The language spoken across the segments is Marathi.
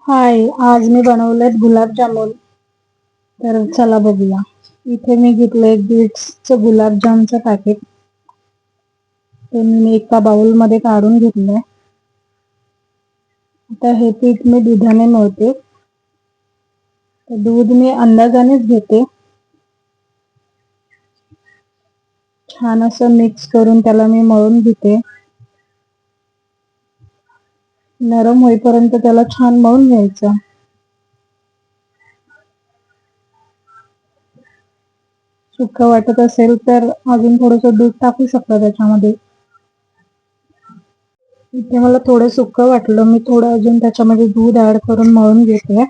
हाय, आज मी बनवलेत गुलाबजामुन. तर चला बघूया. इथे मी घेतलंय गिट्सचं गुलाबजामचं पॅकेट. ते मी एका बाउल मध्ये काढून घेतलंय. आता हे पीठ मी दुधाने मळते. तर दूध मी अंदाजानेच घेते. छान असं मिक्स करून त्याला मी मळून घेते. नरम होईपर्यंत त्याला छान मळून घ्यायचं. सुक्क वाटत असेल तर अजून थोडंसं दूध टाकू शकता त्याच्यामध्ये. इथे मला थोडं सुक्क वाटलं, मी थोडं अजून त्याच्यामध्ये दूध ऍड करून मळून घेते.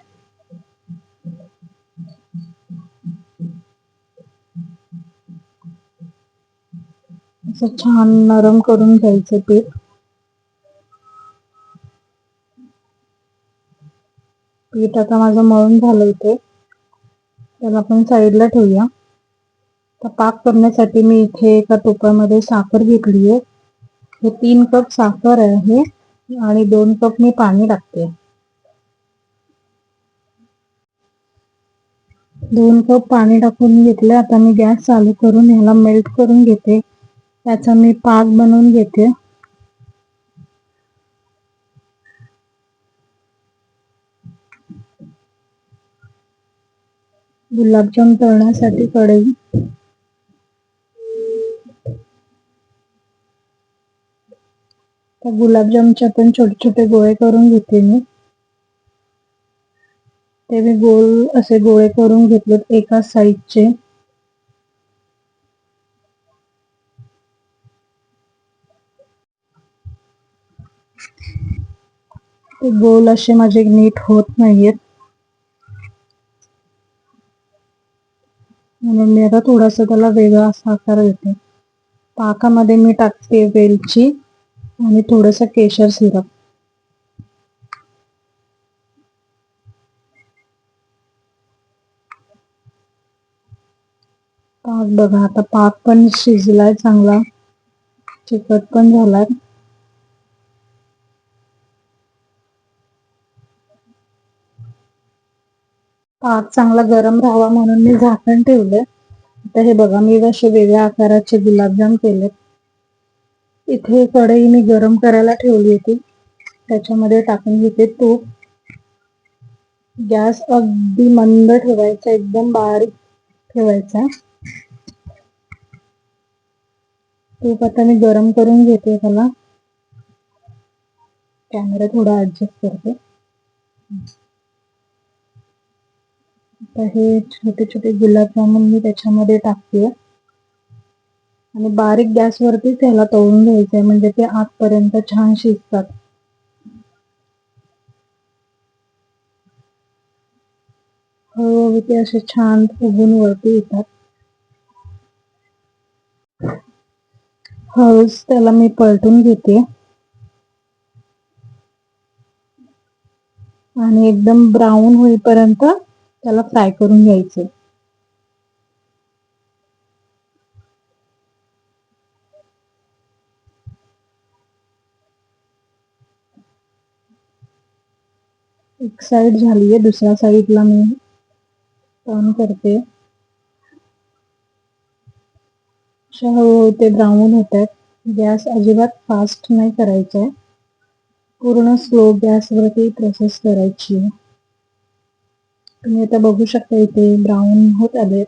असं छान नरम करून घ्यायचं पीठ. पीठ आता माझं मळून झालं इथे. त्याला आपण साईडला ठेवूया. तर पाक करण्यासाठी मी इथे एका टोपामध्ये साखर घेतलीये. हे 3 कप साखर आहे आणि 2 कप मी पाणी टाकते. 2 कप पाणी टाकून घेतलं. आता मी गॅस चालू करून ह्याला मेल्ट करून घेते. त्याचा मी पाक बनवून घेते. गुलाबजाम तळण्यासाठी कढई. त्या गुलाबजामचे पण छोटे छोटे गोळे करून घेते मी. ते मी गोल असे गोळे करून घेतलेत एकाच साईजचे. ते गोल असे माझे नीट होत नाहीयेत, म्हणून मी आता थोडासा त्याला वेगळा असा आकार देते. पाकामध्ये मी टाकते वेलची आणि थोडंसं केशर सिरप. पाक बघा, आता पाक पण शिजलाय चांगला, चिकट पण झालाय. पाक चांगला गरम राहावा म्हणून मी झाकण ठेवलंय. आता हे बघा, मी असे वेगळ्या आकाराचे गुलाबजाम केलेत. इथे कढई मी गरम करायला ठेवली होती. त्याच्यामध्ये टाकून घेते तूप. गॅस अगदी मंद ठेवायचा, एकदम बारीक ठेवायचा. तूप आता मी गरम करून घेते त्याला. कॅमेरा थोडा ऍडजस्ट करते. आता हे छोटे छोटे गुलाबजामुन मी त्याच्यामध्ये टाकते आणि बारीक गॅसवरती त्याला तळून घ्यायचंय, म्हणजे ते आतपर्यंत छान शिजतात. हळूहळू ते असे छान फुगून वरती येतात. हळूच त्याला मी पलटून घेते आणि एकदम ब्राऊन होईपर्यंत त्याला फ्राय करून घ्यायचे. एक साइड झालीये, दुसऱ्या साइडला मी टर्न करते. हळूहळू ते ब्राऊन होतात. गॅस अजिबात फास्ट नाही करायचा आहे, पूर्ण स्लो गॅसवरती प्रोसेस करायची आहे. तुम्ही आता बघू शकता इथे ब्राऊन होत आले.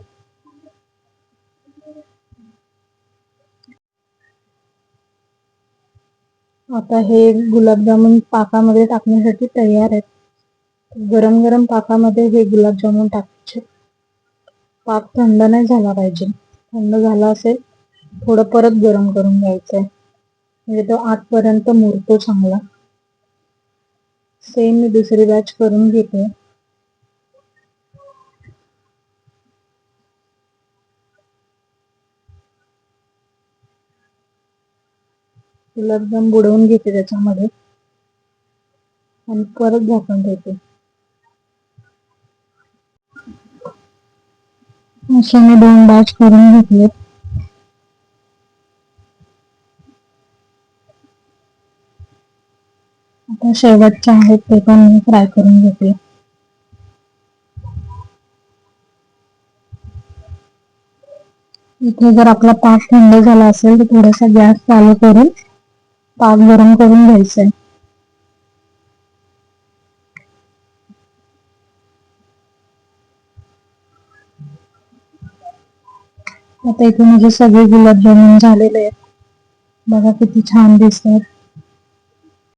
आता हे गुलाबजामुन पाकामध्ये टाकण्यासाठी तयार आहेत. गरम गरम पाकामध्ये हे गुलाबजामुन टाकायचे. पाक थंड नाही झाला पाहिजे. थंड झाला असेल थोडं परत गरम करून घ्यायचंय, म्हणजे तो आतपर्यंत मुरतो चांगला. सेम मी दुसरी बॅच करून घेते. गुलाबजाम बुडवून घेते त्याच्यामध्ये आणि परत झाकण ठेवते. अशा मी 2 बॅच करून घेतलेत. आता शेवटचे आहेत ते पण मी फ्राय करून घेते. इथे जर आपला पाक थंड झाला असेल तर थोडासा गॅस चालू करून पाक गरम करून घ्यायचा आहे. आता इथे माझे सगळे गुलाबजामुन झालेले आहेत. बघा किती छान दिसतात.